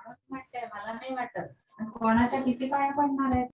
वाटतंय मला नाही वाटत. कोणाच्या किती पाया पडणार आहेत?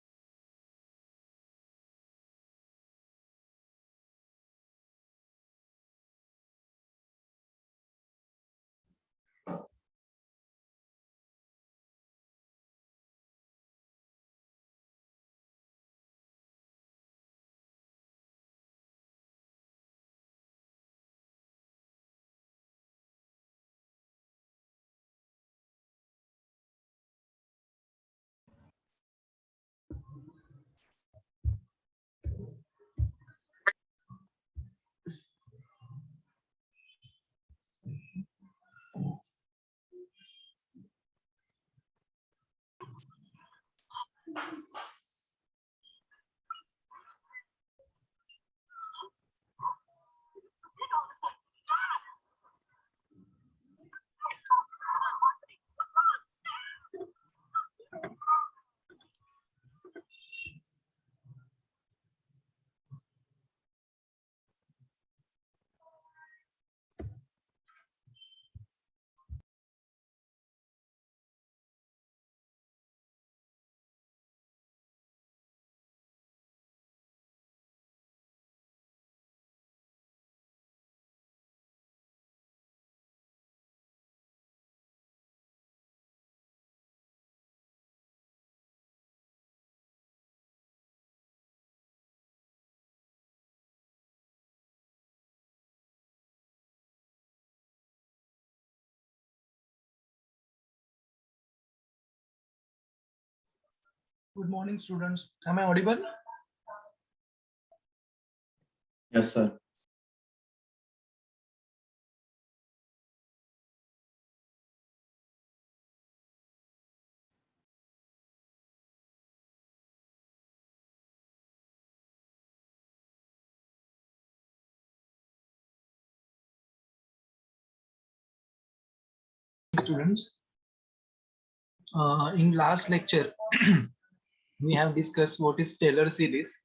Good morning, students. Am I audible? Yes, sir. Students, in last lecture, we have discussed what is Taylor series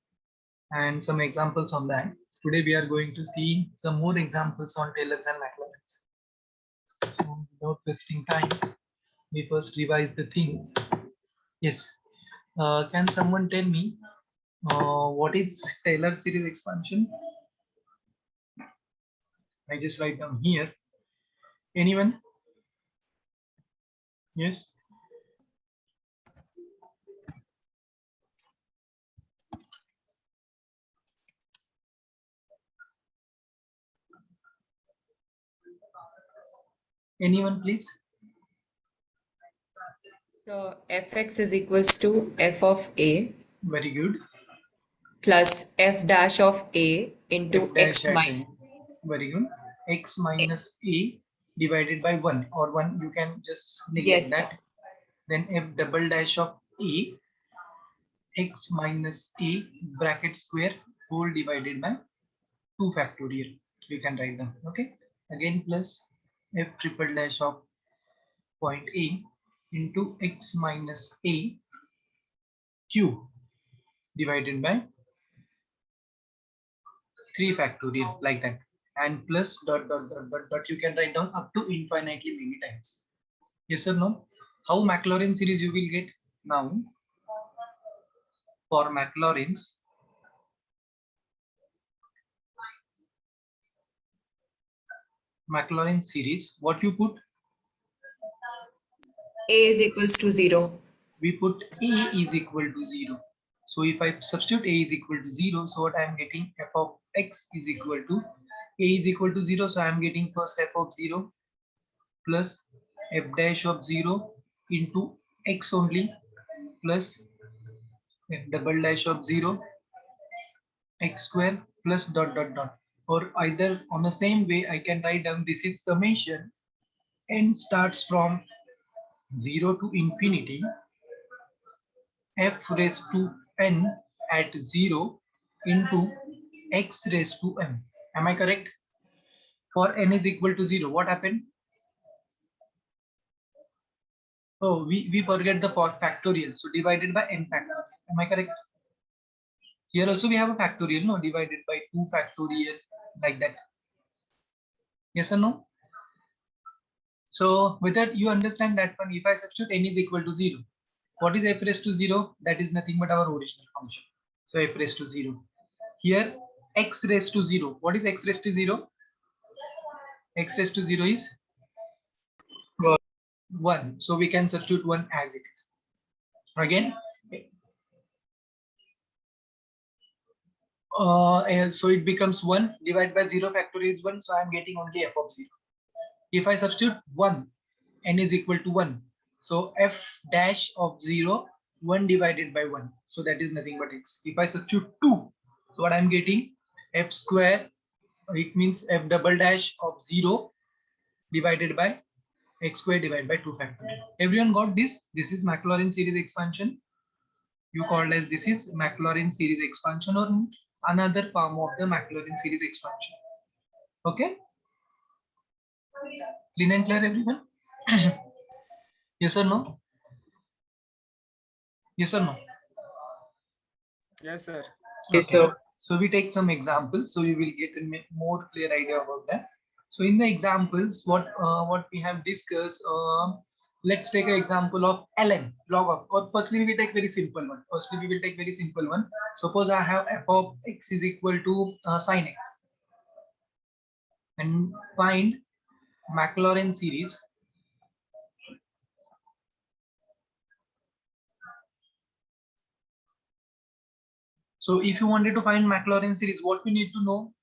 and some examples on that. Today we are going to see some more examples on Taylors and Maclaurens. So without wasting time, we first revise the things. Yes. Can someone tell me what is Taylor series expansion? I just write down here. Anyone? Yes. Anyone, please? So fx is equals to f of a Very good. plus f dash of a into F dash x at minus. a. Very good. X minus a divided by 1 or 1, you can just neglect Yes, that. sir. Then f double dash of a, x minus a bracket square whole divided by 2 factorial. You can write them. Okay. Again plus f triple dash of point a into x minus a cube divided by 3 factorial, like that, and plus dot dot dot dot dot. You can write down up to infinitely many times. Yes or no? How Maclaurin series you will get now? For Maclaurin series, what you put? A is equals to 0. We put a is equal to 0. So if I substitute a is equal to 0, so what I am getting, f of x is equal to a is equal to 0. So I am getting first f of 0 plus f dash of 0 into x only plus f double dash of 0 x square plus dot dot dot. Or either on the same way I can write down this is summation n starts from 0 to infinity f raised to n at 0 into x raised to m. Am I correct? For n is equal to 0, what happened? Oh, we forget the factorial. So divided by n factorial. Am I correct? Here also we have a factorial, no? Divided by 2 factorial, like that. Yes or no? So with that, you understand that one, if I substitute n is equal to 0, what is f raised to 0? That is nothing but our original function. So f raised to 0. Here, x raised to 0. What is x raised to 0? X raised to 0 is 1. So we can substitute 1 as it is. Again, and so it becomes 1 divided by 0 factorial is 1. So I am getting only f of 0. If I substitute 1, n is equal to 1. So f dash of 0, 1 divided by 1. So that is nothing but x. If I substitute 2, so what I am getting? F square, it means f double dash of 0 divided by x square divided by 2 factorial. Everyone got this? This is Maclaurin series expansion. You called as this is Maclaurin series expansion or another form of the Maclaurin series expansion. Okay? Clean and clear, everyone? Yes or no? Yes or no? Yes, sir. Yes, Okay. sir. So we take some examples, so you will get a more clear idea about that. So in the examples, what we have discussed, let's take an example of ln log of. Or firstly, we will take very simple one. Suppose I have f of x is equal to sin x, and find Maclaurin series. So if you wanted to find Maclaurin series, what we need to know?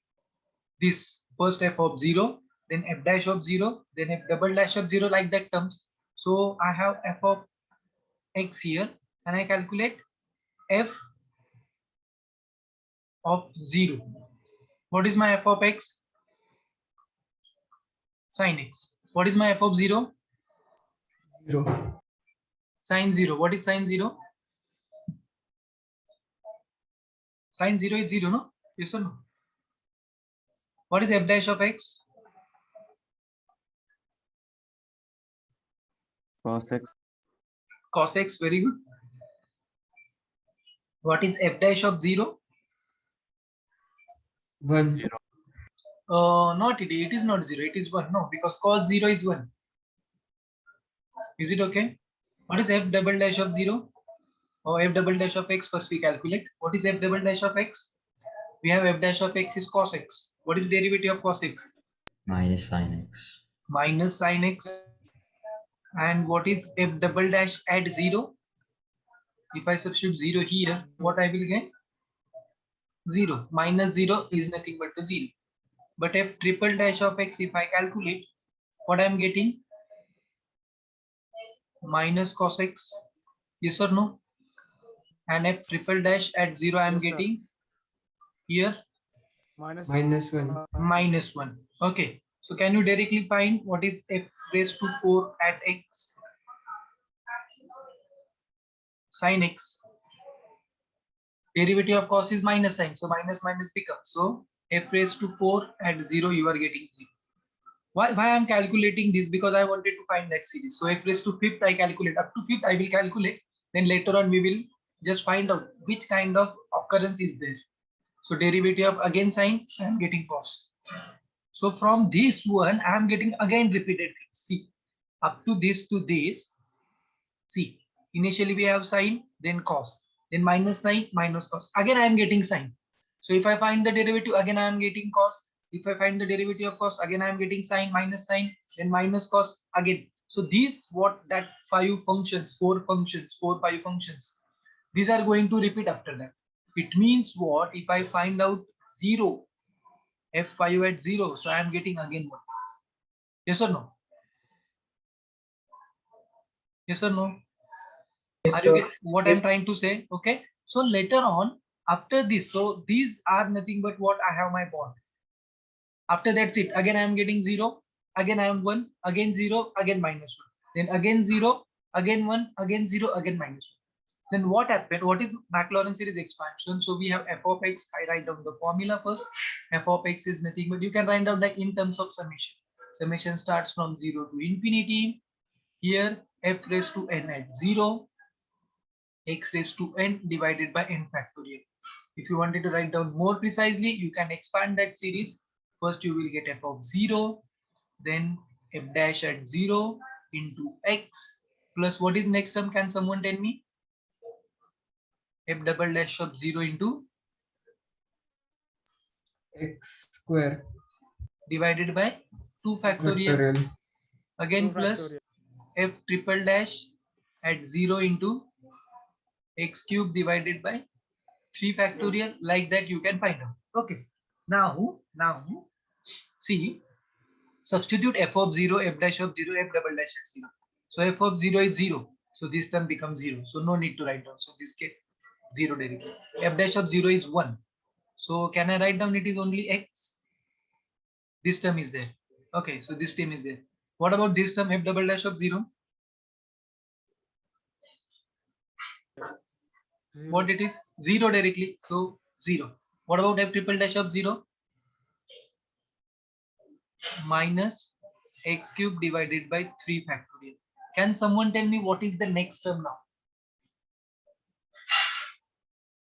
This first f of 0, then f dash of 0, then f double dash of 0, like that comes. So I have f of x here, and I calculate f of 0. What is my f of x? Sin x. What is my f of 0? 0. Sin 0. What is sin 0? Sin 0 is 0, no? Yes or no? What is f dash of x? Cos x. Cos x. Very good. What is f dash of 0? 1. Not it. It is not 0. It is 1. No, because cos 0 is 1. Is it okay? What is f double dash of 0? Or f double dash of x? First we calculate. What is f double dash of x? We have f dash of x is cos x. What is derivative of cos x? Minus sin x. Minus sin x. And what is f double dash at 0? If I substitute 0 here, what I will get? 0. Minus 0 is nothing but the 0. But f triple dash of x, if I calculate, what I am getting? Minus cos x. Yes or no? And f triple dash at 0 I am Yes, sir. getting here Minus -1. minus 1. Okay. So can you directly find what is f raised to 4 at x? Sin x. Derivative of cos is minus sign. So minus minus becomes. So f raised to 4 at 0 you are getting 0. Why I am calculating this? Because I wanted to find that series. So f raised to 5th I calculate. Up to 5th I will calculate. Then later on we will just find out which kind of occurrence is there. So derivative of again sine, I am getting cos. So from this one, I am getting again repeated things. See, up to this to this. See, initially we have sine, then cos, then minus sine, minus cos. Again, I am getting sine. So if I find the derivative, again I am getting cos. If I find the derivative of cos, again I am getting sine, then minus cos again. So these that 5 functions, 4 functions, 4, 5 functions, these are going to repeat after that. It means what? If I find out 0, f5 at 0, so I am getting again 1. Yes or no? Yes or no? Yes, Are sir. you get what I'm trying to say? Okay. So later on, after this, so these are nothing but what I have my bond. After that's it. Again, I am getting 0. Again, I am 1. Again 0. Again minus 1. Then again 0. Again 1. Again 0. Again minus 1. Then what happened? What is Maclaurin series expansion? So we have f of x. I write down the formula first. F of x is nothing but you can write down that in terms of summation. Summation starts from 0 to infinity. Here f raised to n at 0. X raised to n divided by n factorial. If you wanted to write down more precisely, you can expand that series. First you will get f of 0. Then f dash at 0 into x plus what is next term? Can someone tell me? F double dash of 0 into X square divided by 2 factorial. factorial. Again 2 plus factorial. f triple dash at 0 into x cube divided by 3 factorial. Like that you can find out. Okay. Now see, substitute f of 0, f dash of 0, f double dash at 0. So f of 0 is 0. So this term becomes 0. So no need to write down. So this get 0 directly. F dash of 0 is 1. So can I write down it is only x? This term is there. Okay, so this term is there. What about this term f double dash of 0? What it is? 0 directly. So 0. What about f triple dash of 0? Minus x cube divided by 3 factorial. Can someone tell me what is the next term now?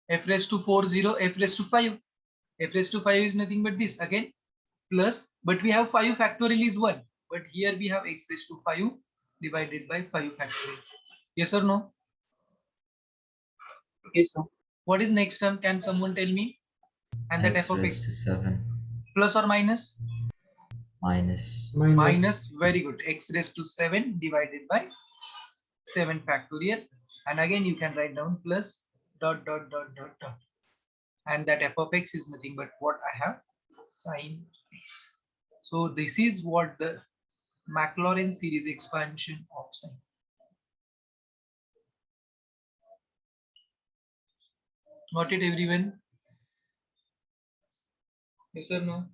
F raised to 4, 0, f raised to 5. F raised to 5 is nothing but this again. Plus, but we have 5 factorial is 1. But here we have x raised to 5 divided by 5 factorial. Yes or no? Yes, sir. What is next term? Can someone tell me? And that X f of raised x to 7 plus or minus? minus Minus, very good. X raised to 7 divided by 7 factorial. And again you can write down plus dot dot dot dot dot. And that f of x is nothing but what I have sin x. So this is what the Maclaurin series expansion of sin. Got it, everyone? Yes or no?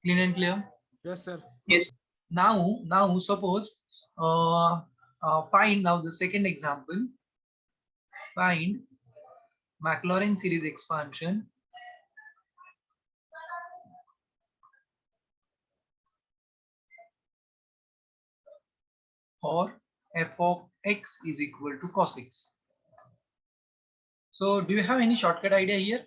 Clean and clear? Yes, sir. Yes. Now suppose find now the second example. Find Maclaurin series expansion for f of x is equal to cos x. So do you have any shortcut idea here?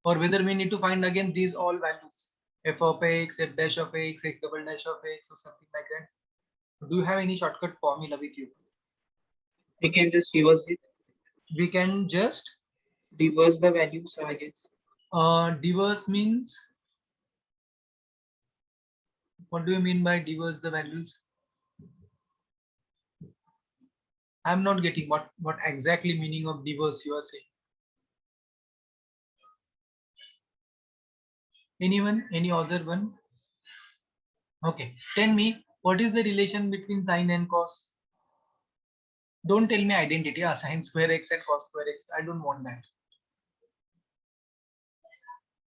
Or whether we need to find again these all values, f of x, f dash of x, x double dash of x, or something like that? Do you have any shortcut formula with you? We can just reverse it. We can just Reverse the values, I guess. reverse means, what do you mean by reverse the values? I'm not getting what exactly meaning of reverse you are saying. Anyone? Any other one? Okay, tell me what is the relation between sine and cos? Don't tell me identity, sine square x and cos square x. I don't want that.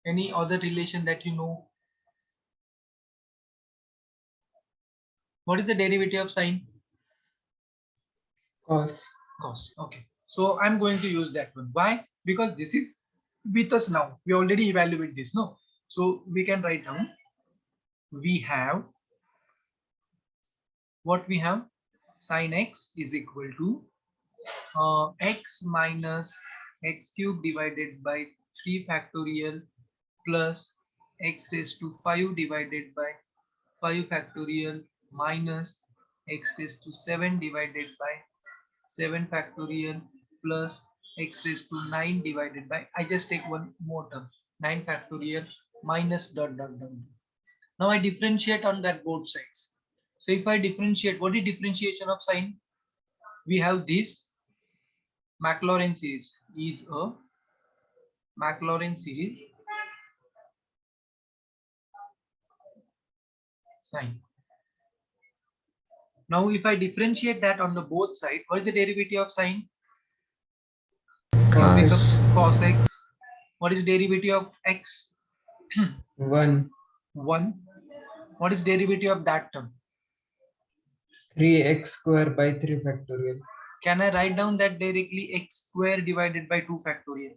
Any other relation that you know? What is the derivative of sine? Cos. Cos. Okay. So I'm going to use that one. Why? Because this is with us now. We already evaluate this, no? So we can write down. We have what we have? Sin x is equal to x minus x cube divided by 3 factorial plus x raised to 5 divided by 5 factorial minus x raised to 7 divided by 7 factorial plus x raised to 9 divided by, I just take one more term, 9 factorial minus dot dot dot. Now I differentiate on that both sides. So if I differentiate, what is differentiation of sine? We have this Maclaurin series is a Maclaurin series sine. Now if I differentiate that on the both sides, what is the derivative of sine? cos Cos x. What is derivative of x? 1. 1. What is derivative of that term? 3x square by 3 factorial. Can I write down that directly? X square divided by 2 factorial.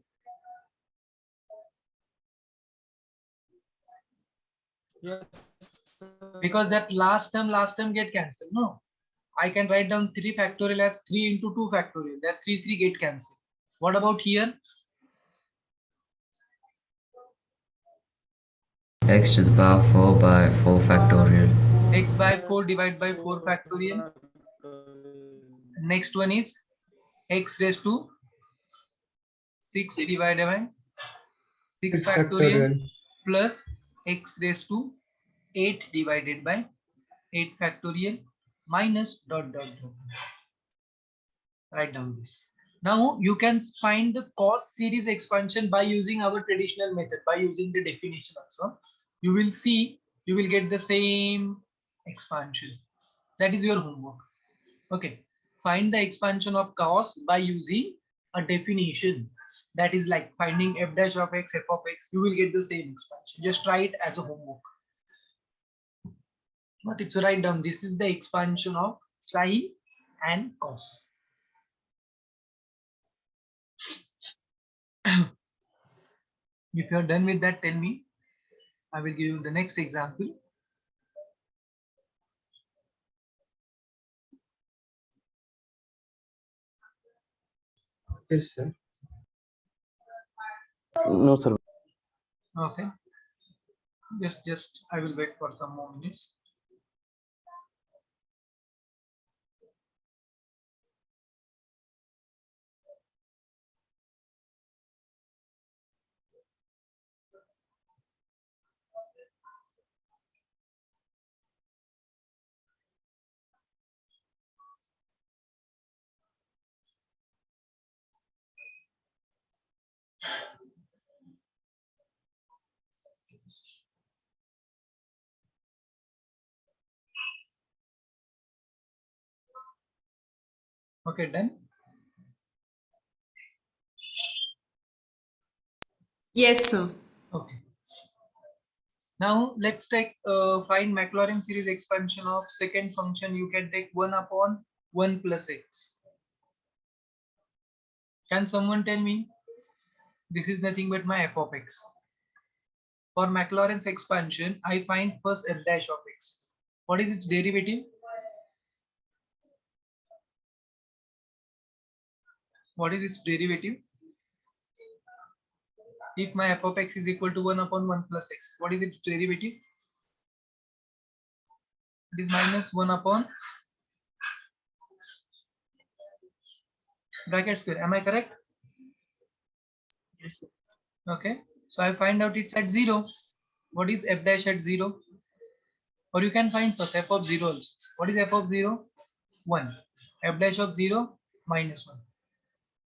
Yes. Because that last term get cancelled. No, I can write down 3 factorial as 3 into 2 factorial. That 3 get cancelled. What about here? x to the power 4 by 4 factorial. X by 4 divided by 4 factorial. Next one is x raised to 6 divided by 6 6 factorial factorial. plus x raised to 8 divided by 8 factorial minus dot dot dot. Write down this. Now you can find the cos series expansion by using our traditional method, by using the definition also. You will see, you will get the same expansion. That is your homework. Okay. Find the expansion of cos by using a definition. That is like finding f dash of x, f of x. You will get the same expansion. Just try it as a homework. But it's write down. This is the expansion of sine and cos. If you are done with that, tell me. I will give you the next example. Yes, sir. No, sir. Okay. Just I will wait for some more minutes. Okay, done. Yes, sir. Okay. Now let's take find Maclaurin series expansion of second function. You can take 1 upon 1 plus x. Can someone tell me? This is nothing but my f of x. For Maclaurin's expansion, I find first f dash of x. What is its derivative? What is its derivative? If my f of x is equal to 1 upon 1 plus x, what is its derivative? It is minus 1 upon bracket square. Am I correct? Yes, sir. Okay. So I find out it's at 0. What is f dash at 0? Or you can find first f of 0 also. What is f of 0? 1. F dash of 0 minus 1.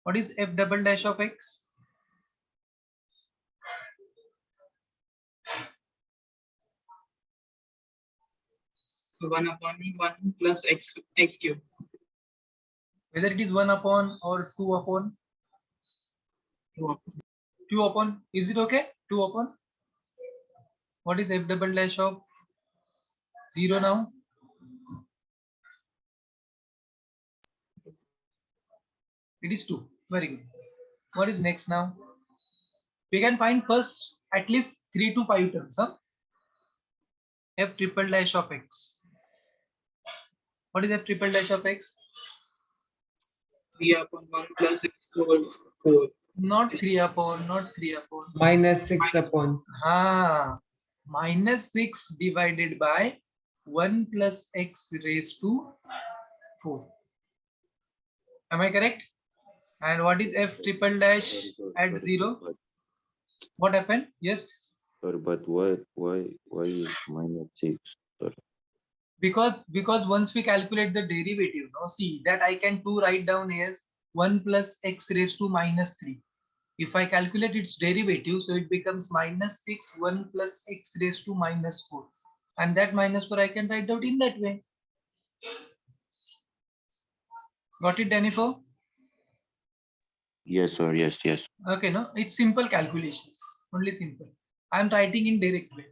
What is f double dash of x? One upon 1 plus x cube. Whether it is 1 upon or 2 upon? 2 upon. Is it okay? 2 upon. What is f double dash of 0 now? It is 2. Very good. What is next now? We can find first at least 3 to 5 terms. Huh? F triple dash of x. What is f triple dash of x? 3 upon 1 plus x whole 4. Not 3 upon, not 3 upon. Minus 6 upon. Minus 6 divided by 1 plus x raised to 4. Am I correct? And what is f triple dash at 0? What happened? Yes. Sorry, but why is minus 6? Sorry. Because once we calculate the derivative, now see that I can write down as 1 plus x raised to minus 3. If I calculate its derivative, so it becomes minus 6, 1 plus x raised to minus 4. And that minus 4 I can write out in that way. Got it, Jennifer? Yes, sir. Yes. Okay, no, it's simple calculations, only simple. I'm writing in direct way.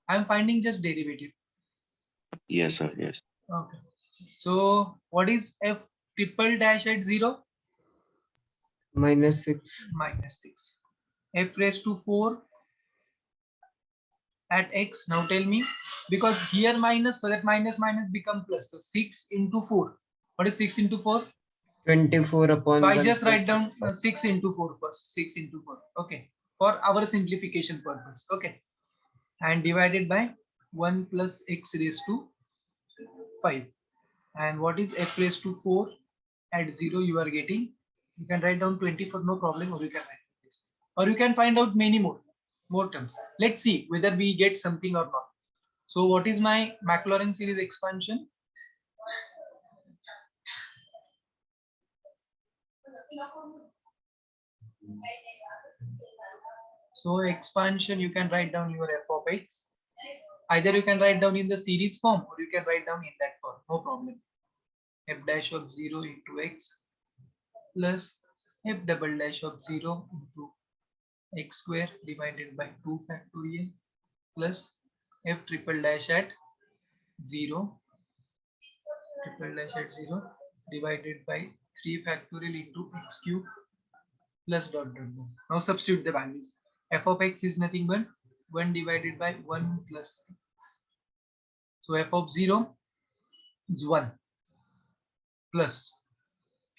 I'm finding just derivative. Yes, sir. Yes. Okay. So what is f triple dash at 0? Minus 6. Minus 6. F raised to 4 at x. Now tell me, because here minus, so that minus become plus. So 6 into 4. What is 6 into 4? 24 upon So I 1 just plus write down 6. 6 into 4 first. 6 into 4. Okay. for our simplification purpose. Okay. And divided by 1 plus x raised to 5. And what is f raised to 4? At 0 you are getting, you can write down 24, no problem, or you can write this, or you can find out many more terms. Let's see whether we get something or not. So what is my Maclaurin series expansion? So expansion, you can write down your f of x. Either you can write down in the series form, or you can write down in that form, no problem. F dash of 0 into x plus f double dash of 0 into x square divided by 2 factorial plus f triple dash at 0 divided by 3 factorial into x cube plus dot dot dot. Now substitute the values. F of x is nothing but 1 divided by 1 plus x. So f of 0 is 1 plus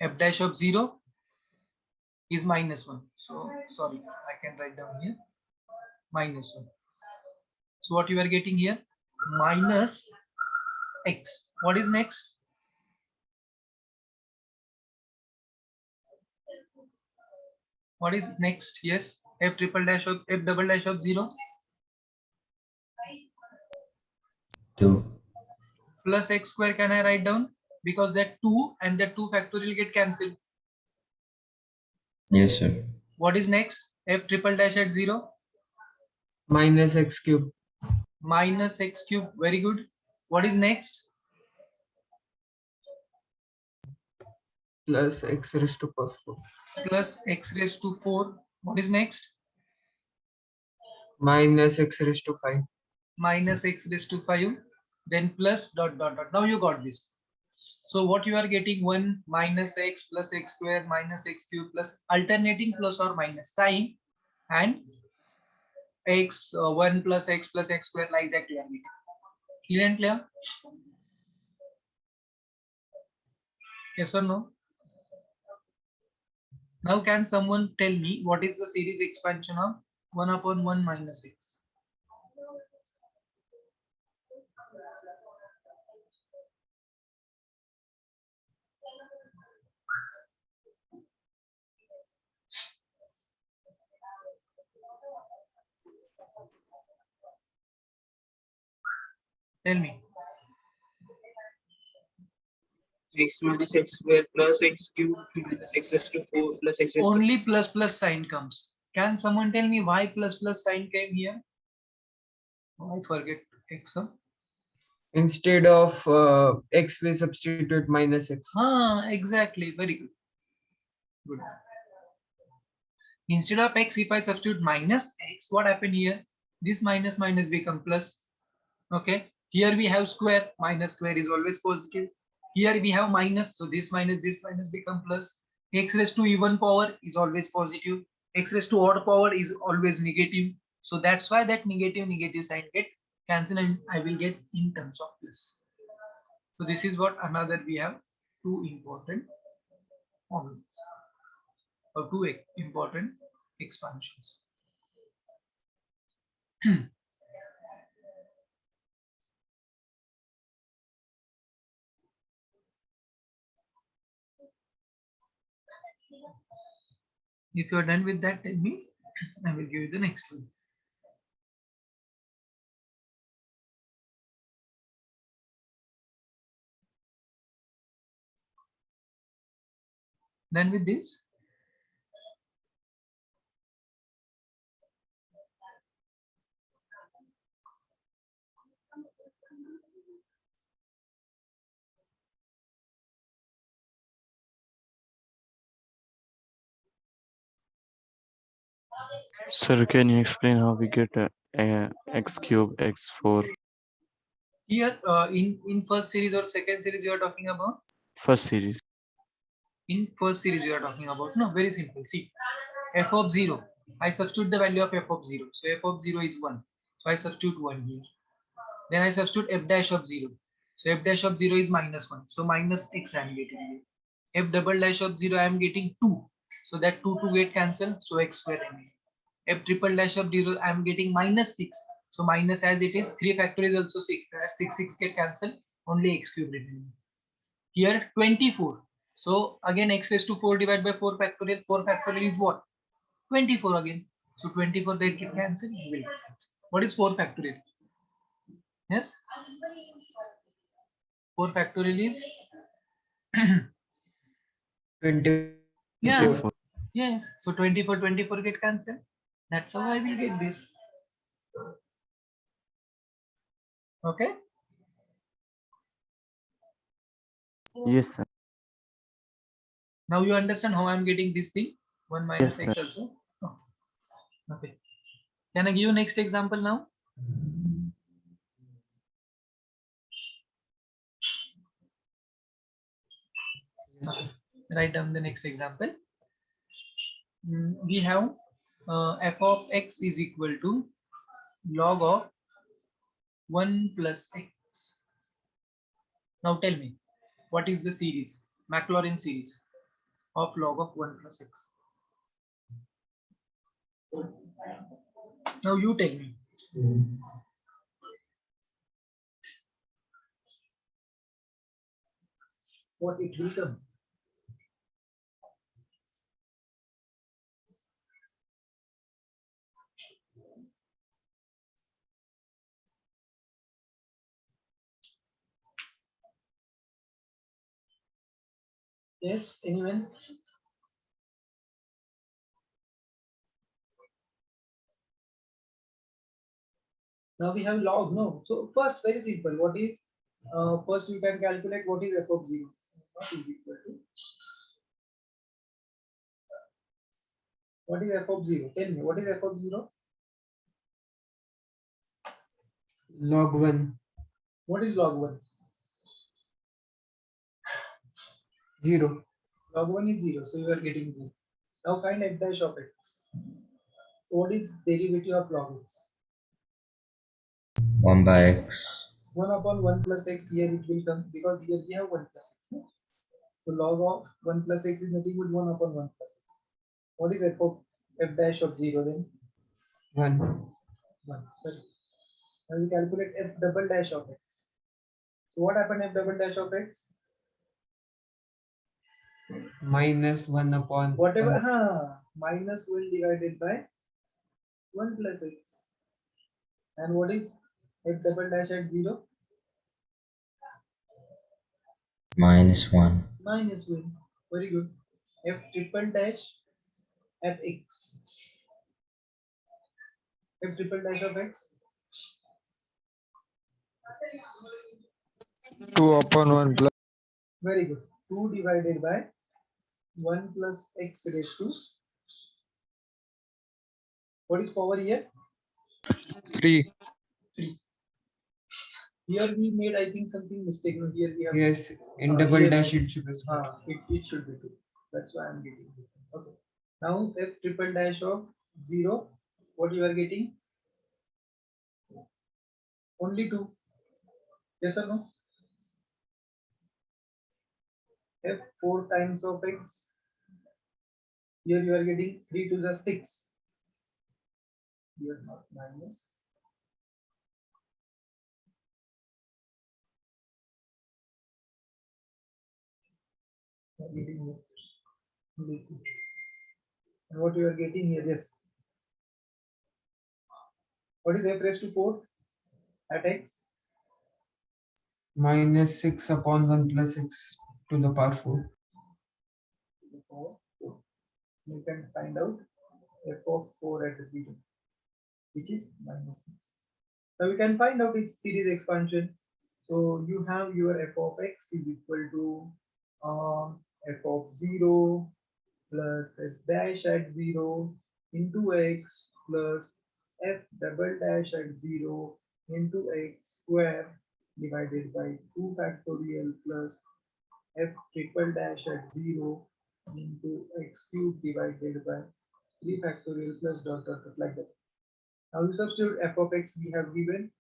f dash of 0 is minus 1. So sorry, I can write down here minus 1. So what you are getting here, minus x. What is next? What is next? Yes, f double dash of 0 2. plus x square. Can I write down? Because that 2 and that 2 factorial get cancelled. Yes, sir. What is next? F triple dash at 0 Minus x cube. minus x cube. Very good. What is next? Plus x raised to power 4. Plus x raised to 4. What is next? Minus x raised to 5. Minus x raised to 5. Then plus dot dot dot. Now you got this. So what you are getting, 1 minus x plus x square minus x cube plus alternating plus or minus sign, and x 1 plus x square, like that you are getting. Clear and clear? Yes or no? Now can someone tell me what is the series expansion of 1 upon 1 minus x? Tell me. X minus x square plus x cube minus x raised to 4 plus x raised to Only plus sign comes. Can someone tell me why plus sign came here? Oh, I forget x. Huh? Instead of x, we substitute minus x. Exactly. Very good. Good. Instead of x, if I substitute minus x, what happened here? This minus become plus. Okay. Here we have square. Minus square is always positive. Here we have minus. So this minus become plus. X raised to even power is always positive. X raised to odd power is always negative. So that's why that negative sign get cancelled, and I will get in terms of plus. So this is what another we have two important formulas, or two important expansions. If you are done with that, tell me. I will give you the next one. Done with this? Sir, can you explain how we get x cube, x4? Here, in first series or second series you are talking about? First series. In first series you are talking about? No, very simple. See, f of 0. I substitute the value of f of 0. So f of 0 is 1. So I substitute 1 here. Then I substitute f dash of 0. So f dash of 0 is minus 1. So minus x I am getting here. F double dash of 0 I am getting 2. So that 2 get cancelled. So x square I am getting. F triple dash of 0, I am getting -6. So minus as it is, 3 factorial is also 6. As 6 get cancelled, only x cube remains. Here 24. So again x raised to 4 divided by 4 factorial. 4 factorial is what? 24 again. So 24 they get cancelled. What is 4 factorial? Yes? 4 factorial is 20. yeah. 24. Yes. So 24 get cancelled. That's how I will get this. Okay. Yes, sir. Now you understand how I'm getting this thing. 1 minus Yes, x also. Okay. Can I give you next example now? Write down the next example. We have f of x is equal to log of 1 plus x. Now tell me, what is the series, Maclaurin series of log of 1 plus x? Now you tell me. What it will come. Yes, anyone? Now we have log, no. So first, very simple. What is first you can calculate what is f of 0. What is equal to? What is f of 0? Tell me, what is f of 0? Log 1. What is log 1? 0. Log 1 is 0, so you are getting 0. Now find f dash of x. So what is derivative of log x? 1 by x. 1 upon 1 plus x, here it will come because here we have 1 plus x. No? So log of 1 plus x is nothing but 1 upon 1 plus x. What is f dash of 0 then? 1. 1. Sorry. Now we calculate f double dash of x. So what happened f double dash of x? Minus 1 upon Whatever, 1. minus 1 divided by 1 plus x. And what is f double dash at 0? -1. Minus 1. Very good. F triple dash at x. F triple dash of x. 2 upon 1 plus. Very good. 2 divided by 1 plus x raised to. What is power here? 3. 3. Here we made, I think, something mistake. No, here we have. Yes, in double here- dash it should be. it should be 2. That's why I'm getting this. Okay. Now f triple dash of 0. What you are getting? Only 2. Yes or no? F 4 times of x. Here you are getting 3 to the 6. Here not minus. You are getting here. Only 2. And what you are getting here? Yes. What is f raised to 4 at x? Minus 6 upon 1 plus x to the power 4. You can find out f of 4 at 0, which is -6. Now we can find out its series expansion. So you have your f of x is equal to f of 0 plus f dash at 0 into x plus f double dash at 0 into x square divided by 2 factorial plus f triple dash at 0 into x cube divided by 3 factorial plus dot dot dot like that. Now you substitute f of x, we have given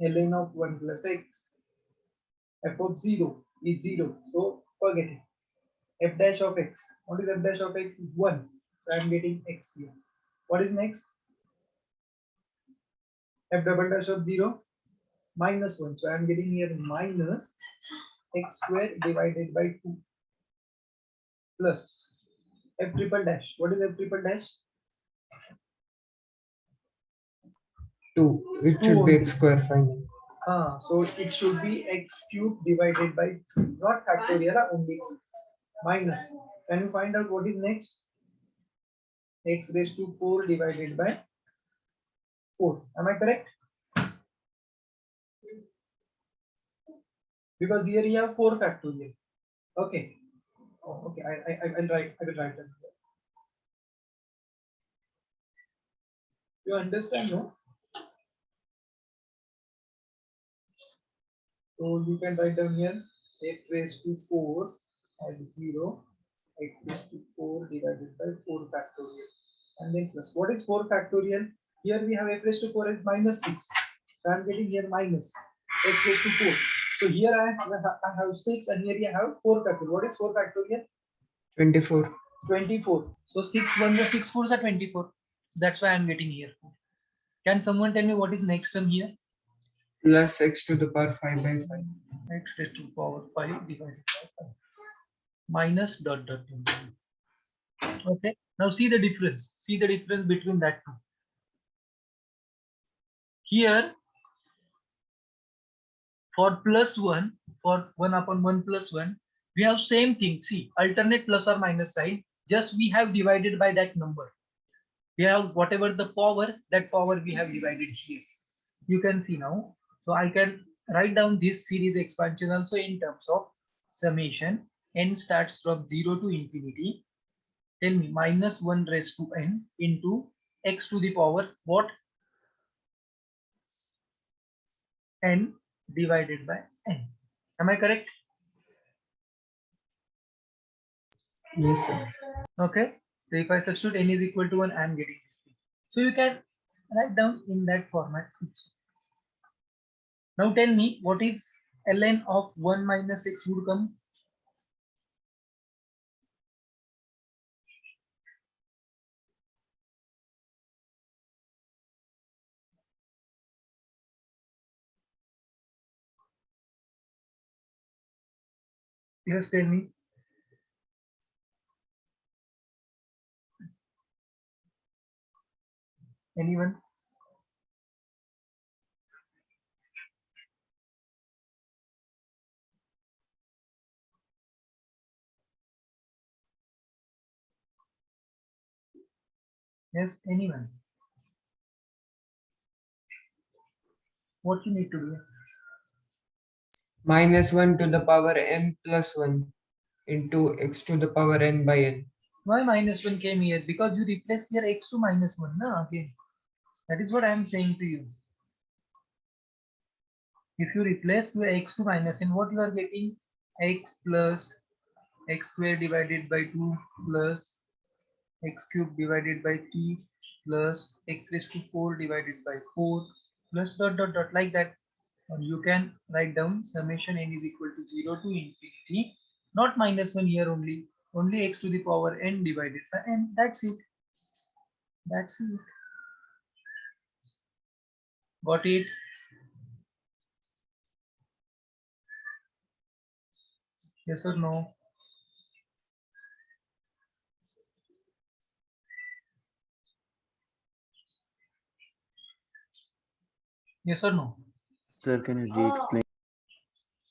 ln of 1 plus x. F of 0 is 0, so forget it. F dash of x, what is f dash of x? Is 1, so I am getting x here. What is next? F double dash of 0 minus 1. So I am getting here minus x square divided by 2 plus F triple dash. What is F triple dash? 2. It should be x square finally. So it should be x cube divided by 2, not factorial, only 2. Minus. Can you find out what is next? X raised to 4 divided by 4. Am I correct? Because here you have 4 factorial. Okay. Oh, okay. I will write that. You understand, no? So you can write down here x raised to 4 as 0, x raised to 4 divided by 4 factorial, and then plus. What is 4 factorial? Here we have x raised to 4 as minus 6. So I am getting here minus x raised to 4. So here I have 6 and here you have 4 factorial. What is 4 factorial? 24. 24. So 6 1 is 6 4 is 24. That's why I am getting here. Can someone tell me what is next term here? Plus x to the power 5 by 5. X raised to power 5 divided by 5 minus dot dot dot. Okay. Now see the difference. See the difference between that two. Here for plus 1, for 1 upon 1 plus 1, we have same thing. See, alternate plus or minus sign. Just we have divided by that number. We have whatever the power, that power we have divided here. You can see now. So I can write down this series expansion also in terms of summation. N starts from 0 to infinity. Tell me, minus 1 raised to n into x to the power what? N divided by n. Am I correct? Yes, sir. Okay. So if I substitute n is equal to 1, I am getting this. So you can write down in that format. Now tell me what is ln of 1 minus x would come? Just tell me. Anyone? Yes, anyone? What you need to do? Minus 1 to the power n plus 1 into x to the power n by n. Why minus 1 came here? Because you replace here x to minus 1 na, again. That is what I am saying to you. If you replace your x to minus n, what you are getting? X plus x square divided by 2 plus x cube divided by 3 plus x raised to 4 divided by 4 plus dot dot dot like that. And you can write down summation n is equal to 0 to infinity, not minus 1 here only x to the power n divided by n. That's it. That's it. Got it? Yes or no? Yes or no? Sir, can you re-explain?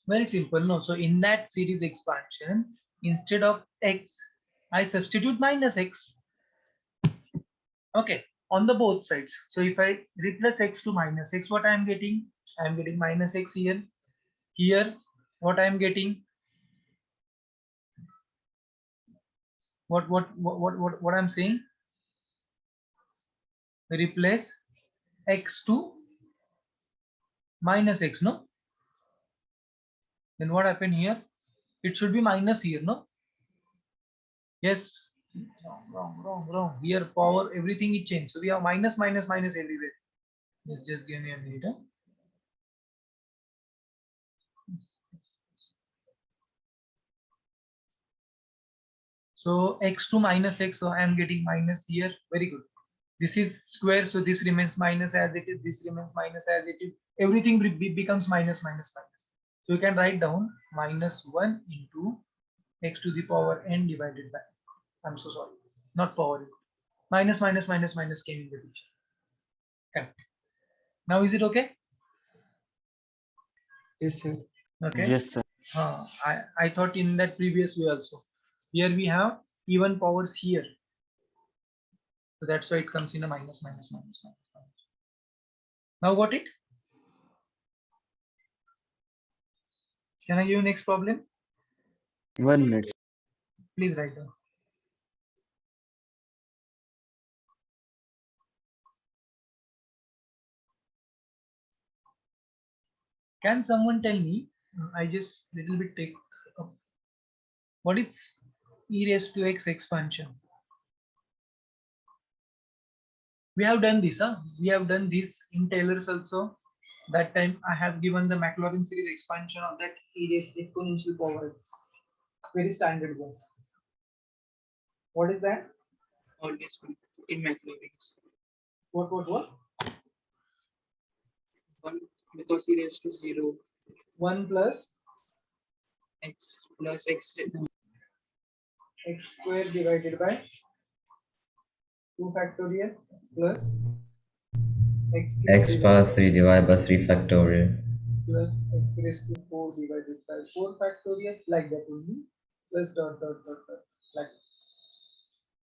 Very simple, no? So in that series expansion, instead of x, I substitute minus x. Okay, on the both sides. So if I replace x to minus x, what I am getting? I am getting minus x here. Here, what I am getting? What I'm saying? Replace x to minus x, no? Then what happened here? It should be minus here, no? Yes. Wrong. Here power, everything is changed. So we have minus everywhere. Just give me a minute. Huh? So x to minus x, so I am getting minus here. Very good. This is square, so this remains minus as it is. This remains minus as it is. Everything becomes minus minus minus. So you can write down minus 1 into x to the power n divided by. I'm so sorry, not power. Minus minus minus minus came in the picture. Correct. Now is it okay? Yes, sir. Okay. Yes, sir. I thought in that previous way also. Here we have even powers here. So that's why it comes in a minus minus minus minus minus. Now got it? Can I give you next problem? 1 minute. Please write down. Can someone tell me? I just little bit take up. What is e raised to x expansion? We have done this, huh? We have done this in Taylor's also. That time I have given the Maclaurin series expansion of that e raised to exponential power x. Very standard one. What is that? Always in Maclaurin's. What? 1 because e raised to 0 1 plus x plus x x square divided by 2 factorial plus x cube X power 3 divided by 3 factorial. plus x raised to 4 divided by 4 factorial, like that only, plus dot like that.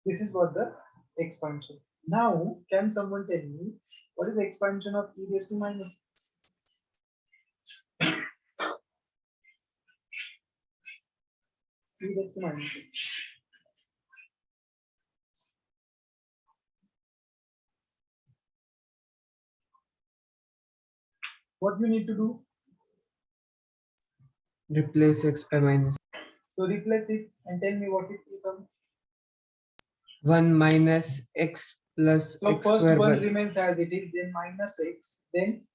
This is what the expansion. Now can someone tell me what is the expansion of e raised to minus x? E raised to minus x. What you need to do? Replace x by minus So replace it and tell me what it becomes. 1 minus x plus So x first square one by remains as it is, then minus x, then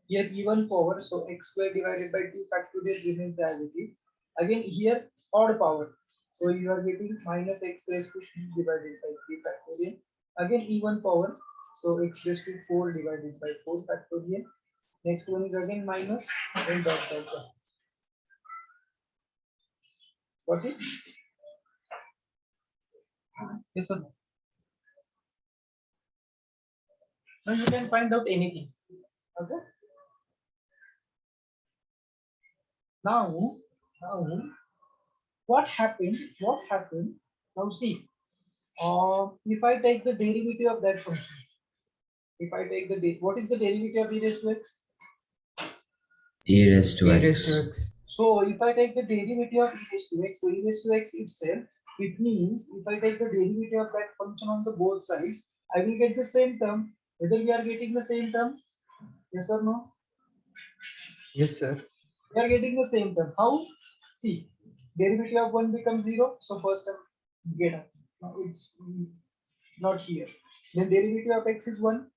here even power, so x square divided by 2 factorial remains as it is. Again here odd power, so you are getting minus x raised to 3 divided by 3 factorial. Again even power, so x raised to 4 divided by 4 factorial. Next one is again minus and dot. Got it? Yes or no? Now you can find out anything. Okay. Now what happened? Now see, if I take the derivative of that function, what is the derivative of e raised to x? E raised to e raised to x. x. So if I take the derivative of e raised to x, so e raised to x itself, it means if I take the derivative of that function on the both sides, I will get the same term. Whether we are getting the same term, yes or no? Yes, sir. We are getting the same term. How? See, derivative of 1 becomes 0. So first term get up. Now it's not here. Then derivative of x is 1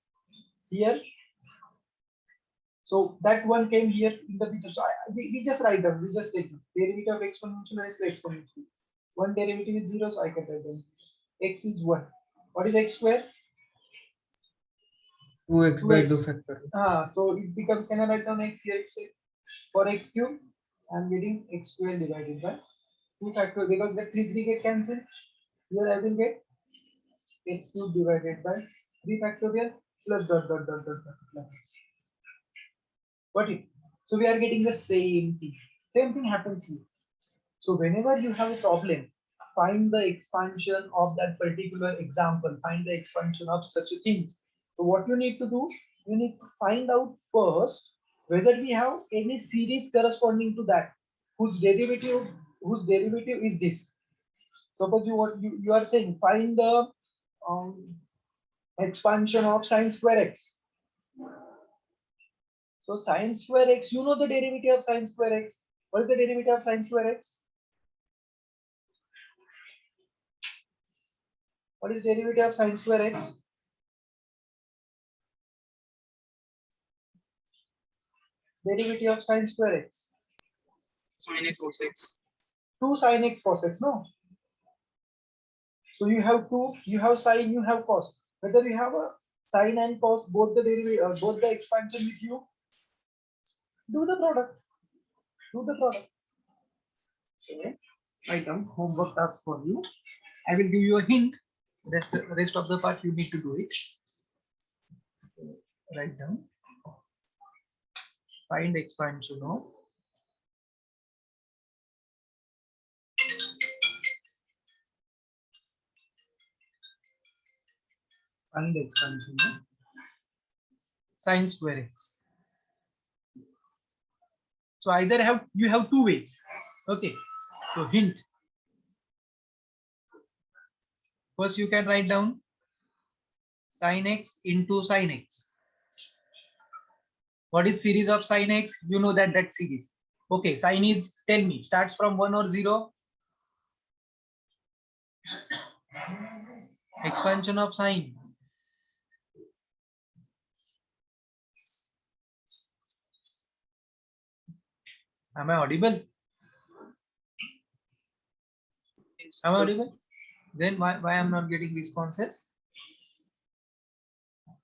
here. So that one came here in the picture. So we just write down. We just take derivative of exponential raised to exponential. One derivative is 0, so I can write down. X is 1. What is x square? 2x by 2 2x. factorial. So it becomes, can I write down x here? For x cube, I'm getting x square divided by 2 factorial, because the 3 get cancelled. Here I will get x cube divided by 3 factorial plus dot. Got it? So we are getting the same thing. Same thing happens here. So whenever you have a problem, find the expansion of that particular example, find the expansion of such a things. So what you need to do, you need to find out first whether we have any series corresponding to that, whose derivative is this. Suppose you are saying find the expansion of sine square x. So sine square x, you know the derivative of sine square x. What is the derivative of sine square x? What is derivative of sine square x? Derivative of sine square x. sin x cos x. 2 sin x cos x, no? So you have 2, you have sine, you have cos. whether you have a sine and cos, both the derivative, both the expansion with you, do the product. Do the product. Okay. Item homework task for you. I will give you a hint. Rest of the part you need to do it. So, write down. Find expansion of sine square x. So either you have two ways. Okay. So hint. First you can write down sine x into sine x. What is series of sine x? You know that series. Okay, sine is, tell me, starts from 1 or 0? Expansion of sine. Am I audible? Am I audible? Then why I'm not getting responses?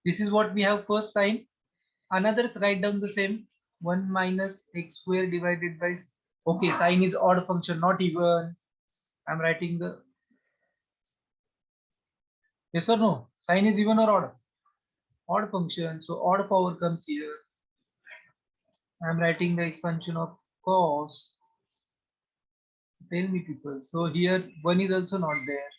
This is what we have first sine. Another, write down the same, 1 minus x square divided by, okay, sine is odd function, not even. I'm writing the, yes or no? Sine is even or odd? Odd function, so odd power comes here. I'm writing the expansion of cos. Tell me people, so here 1 is also not there.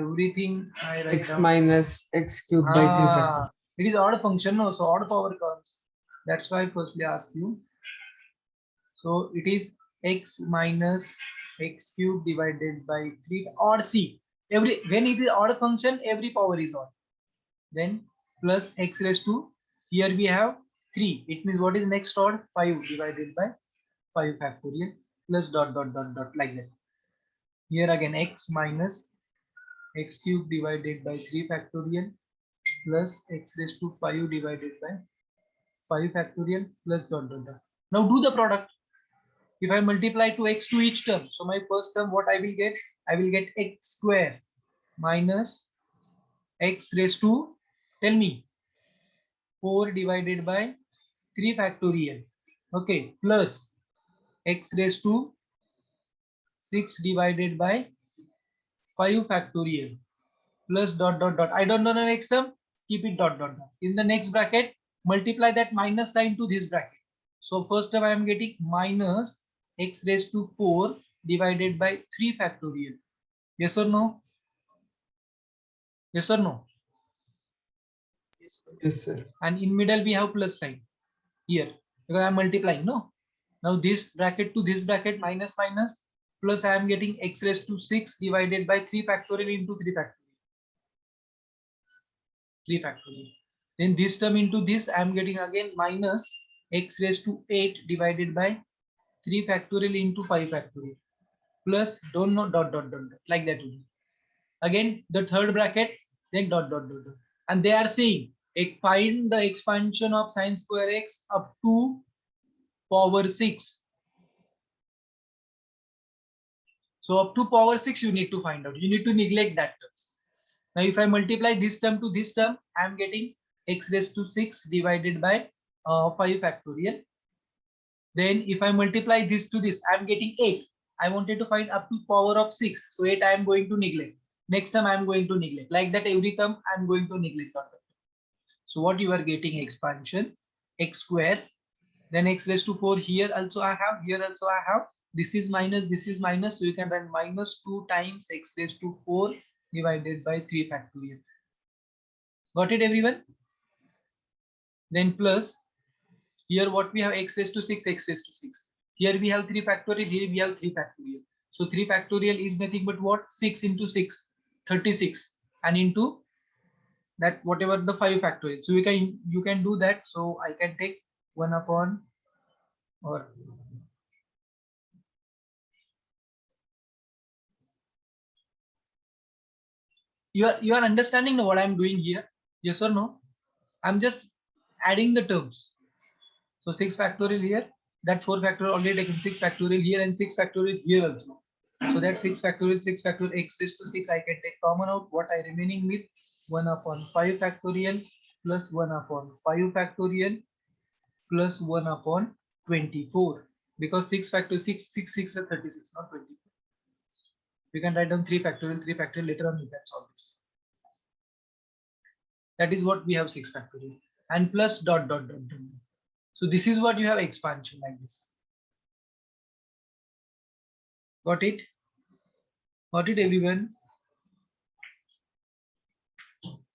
Everything I write X down. minus x cubed by 3 factor. It is odd function, no? So odd power comes. That's why I firstly ask you. So it is x minus x cubed divided by 3 odd. See, when it is odd function, every power is odd. Then plus x raised to, here we have 3. It means what is next odd? 5 divided by 5 factorial plus dot like that. Here again x minus x cubed divided by 3 factorial plus x raised to 5 divided by 5 factorial plus dot. Now do the product. If I multiply to x to each term, so my first term, what I will get? I will get x square minus x raised to, tell me, 4 divided by 3 factorial. Okay, plus x raised to 6 divided by 5 factorial plus dot. I don't know the next term, keep it dot. In the next bracket, multiply that minus sign to this bracket. So first term I am getting minus x raised to 4 divided by 3 factorial. Yes or no? Yes or no? Yes, sir. And in middle we have plus sign here because I am multiplying, no? Now this bracket to this bracket minus plus I am getting x raised to 6 divided by 3 factorial into 3 factorial. 3 factorial. Then this term into this I am getting again minus x raised to 8 divided by 3 factorial into 5 factorial plus don't know dot like that. Again the third bracket, then dot. And they are saying find the expansion of sine square x up to power 6. So up to power 6 you need to find out. You need to neglect that terms. Now if I multiply this term to this term, I am getting x raised to 6 divided by 5 factorial. Then if I multiply this to this, I am getting 8. I wanted to find up to power of 6. So 8 I am going to neglect. Next term I am going to neglect. Like that every term I am going to neglect. So what you are getting expansion x square, then x raised to 4 here also I have, here also I have. This is minus, so you can write minus 2 times x raised to 4 divided by 3 factorial. Got it everyone? Then plus, here what we have x raised to 6, x raised to 6. Here we have 3 factorial, here we have 3 factorial. So 3 factorial is nothing but what? 6 into 6, 36, and into that whatever the 5 factorial. So you can do that. So I can take 1 upon, or you are understanding what I'm doing here? Yes or no? I'm just adding the terms. So 6 factorial here, that 4 factorial already taken, 6 factorial here and 6 factorial here also. So that's 6 factorial, 6 factorial, x raised to 6. I can take common out. What I remaining with 1 upon 5 factorial plus 1 upon 5 factorial plus 1 upon 24. Because 6 factorial, 6 are 36, not 24. We can write down 3 factorial, 3 factorial. Later on, you can solve this. That is what we have 6 factorial and plus dot dot dot dot. So this is what you have expansion like this. Got it? Got it, everyone?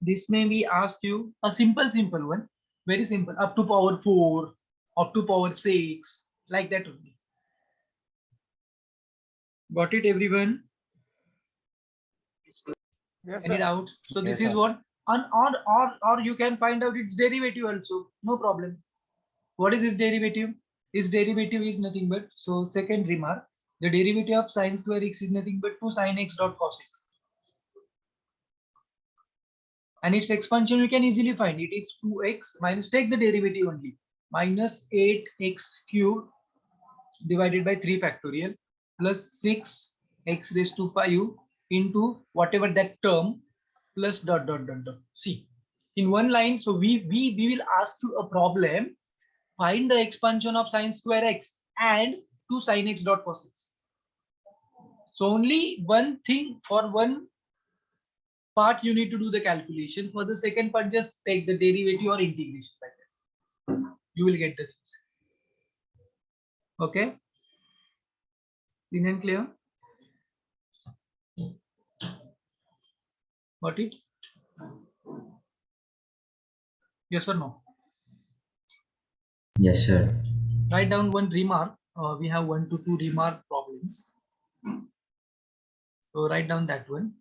This may be asked you a simple one, very simple, up to power 4, up to power 6, like that only. Got it, everyone? Any doubt? So this is what, or you can find out its derivative also, no problem. What is its derivative? Its derivative is nothing but, so second remark, the derivative of sine square x is nothing but 2 sine x dot cos x. And its expansion we can easily find it. It's 2x minus, take the derivative only, minus 8x cubed divided by 3 factorial plus 6x raised to 5 into whatever that term plus dot dot dot dot. See, in one line, so we will ask you a problem. Find the expansion of sine square x and 2 sine x dot cos x. So only one thing for one part you need to do the calculation. For the second part, just take the derivative or integration like that. You will get the things. Okay? Clean and clear? Got it? Yes or no? Yes, sir. Write down one remark. We have 1 to 2 remark problems. So write down that one.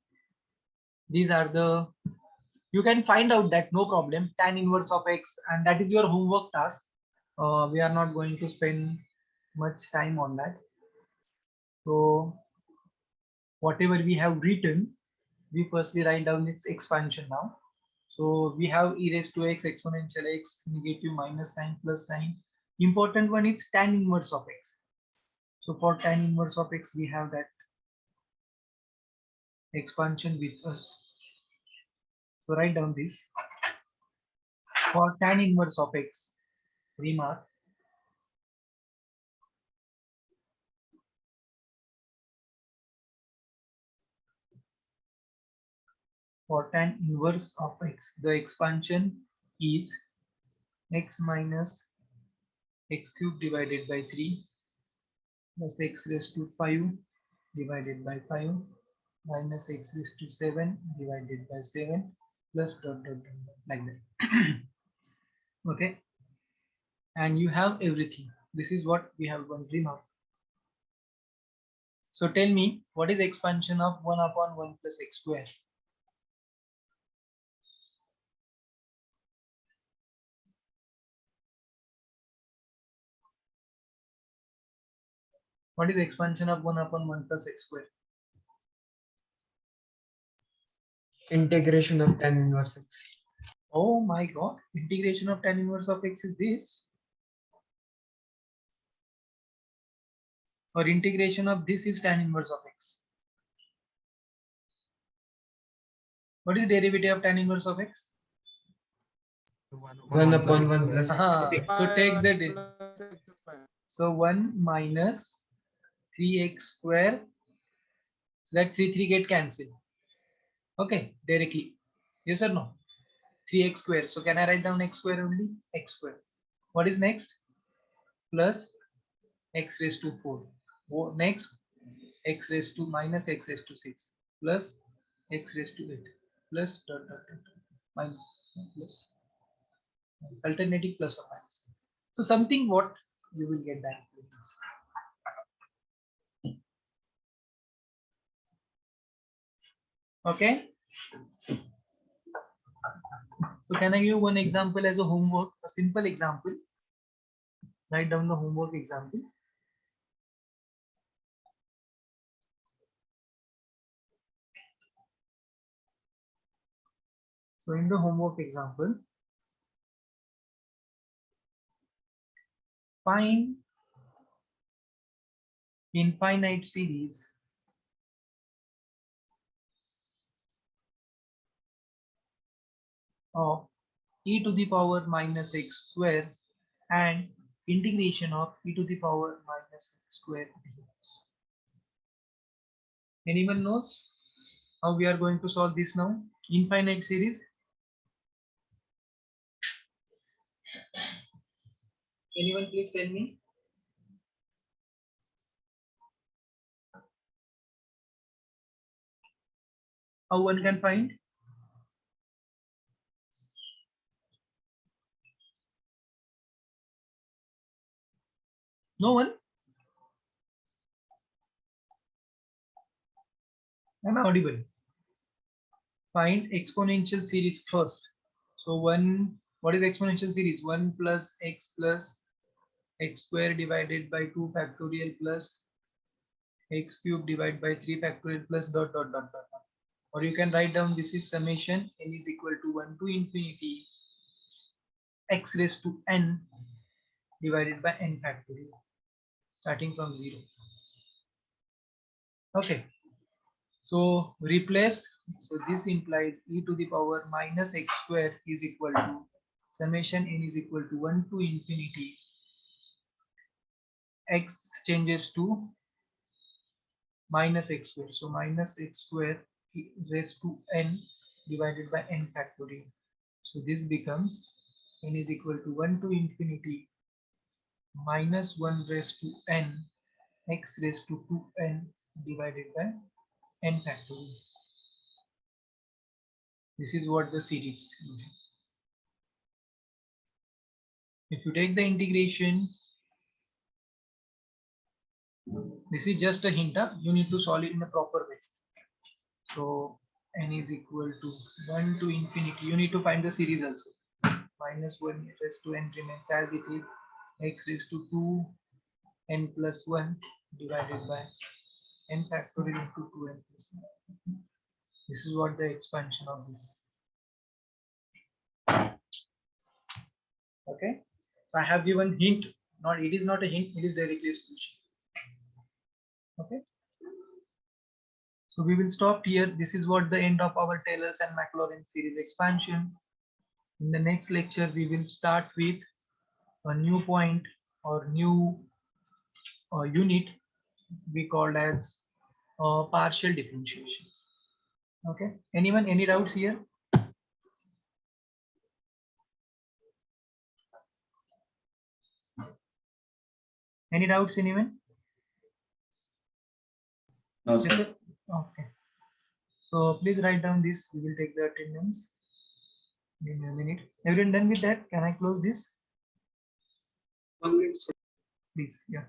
These are the, you can find out that, no problem, tan inverse of x, and that is your homework task. We are not going to spend much time on that. So whatever we have written, we firstly write down its expansion now. So we have e raised to x exponential x, negative, minus sign, plus sign. Important one is tan inverse of x. So for tan inverse of x, we have that expansion with us. So write down this. For tan inverse of x, remark, for tan inverse of x, the expansion is x minus x cubed divided by 3 plus x raised to 5 divided by 5 minus x raised to 7 divided by 7 plus dot dot dot, like that. Okay, and you have everything. This is what we have one remark. So tell me, what is expansion of 1 upon 1 plus x square? What is expansion of 1 upon 1 plus x square? Integration of tan inverse x. Oh my god, integration of tan inverse of x is this, or integration of this is tan inverse of x. What is derivative of tan inverse of x? 1 upon 1 plus x. So take the, so 1 minus 3x square, so that 3 get cancelled. Okay, directly. Yes or no? 3x square. So can I write down x square only? X square. What is next? Plus x raised to 4. Next, x raised to minus x raised to 6 plus x raised to 8 plus dot dot dot minus plus alternative plus or minus. So something what you will get that. Okay. So can I give one example as a homework, a simple example? Write down the homework example. So in the homework example, find infinite series of e to the power minus x square and integration of e to the power minus x square dx. Anyone knows how we are going to solve this now? Infinite series. Anyone please tell me? How one can find? No one? Am I audible? Find exponential series first. So what is exponential series? 1 plus x square divided by 2 factorial plus x cube divided by 3 factorial plus dot dot dot dot. Or you can write down this is summation n is equal to 1 to infinity x raised to n divided by n factorial starting from 0. Okay. So replace, so this implies e to the power minus x square is equal to summation n is equal to 1 to infinity x changes to minus x square. So minus x square raised to n divided by n factorial. So this becomes n is equal to 1 to infinity minus 1 raised to n x raised to 2n divided by n factorial. This is what the series. If you take the integration, this is just a hint. You need to solve it in a proper way. So n is equal to 1 to infinity. You need to find the series also. Minus 1 raised to n remains as it is. X raised to 2 n plus 1 divided by n factorial into 2n plus 1. This is what the expansion of this. Okay. So I have given hint. Not it is not a hint. It is directly a solution. Okay. So we will stop here. This is what the end of our Taylor's and Maclaurin series expansion. In the next lecture, we will start with a new point or new unit we called as partial differentiation. Okay. Anyone, any doubts here? Any doubts, anyone? No, Yes, sir. sir. Okay. So please write down this. We will take the attendance. Give me a minute. Everyone done with that? Can I close this? 1 minute. Please. Yeah.